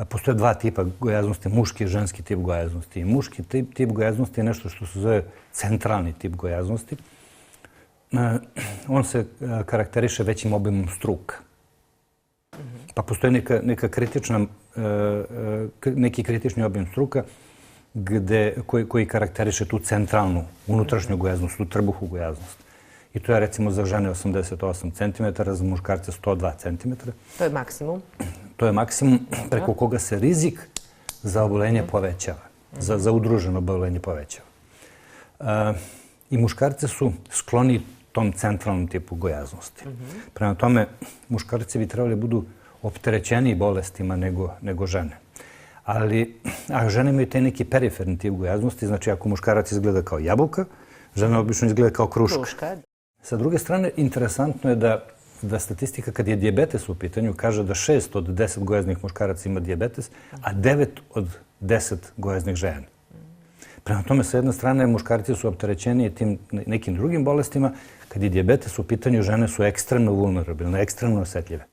Postoje dva tipa gojaznosti, muški i ženski tip gojaznosti. I muški tip gojaznosti je nešto što se zove centralni tip gojaznosti. On se karakteriše većim obimom struka. Pa postoji neki kritični obim struka koji karakteriše tu centralnu, unutrašnju gojaznost, tu trbuhu gojaznost. I to je recimo za žene 88 cm, za muškarce 102 cm. To je maksimum? To je maksimum preko koga se rizik za obolenje povećava, za udruženo obolenje povećava. I muškarce su skloni tom centralnom tipu gojaznosti. Prema tome, muškarci bi trebali budu opterećeniji bolestima nego žene. A žene imaju taj neki periferni tip gojaznosti, znači ako muškarac izgleda kao jabuka, žena obično izgleda kao kruška. Sa druge strane, interesantno je da statistika kad je dijabetes u pitanju kaže da 6 od 10 gojaznih muškaraca ima dijabetes, a 9 od 10 gojaznih žena. Prema tome, sa jedne strane, muškarci su opterećeniji tim nekim drugim bolestima. Kad je dijabetes u pitanju, žene su ekstremno vulnerabilne, ekstremno osetljive.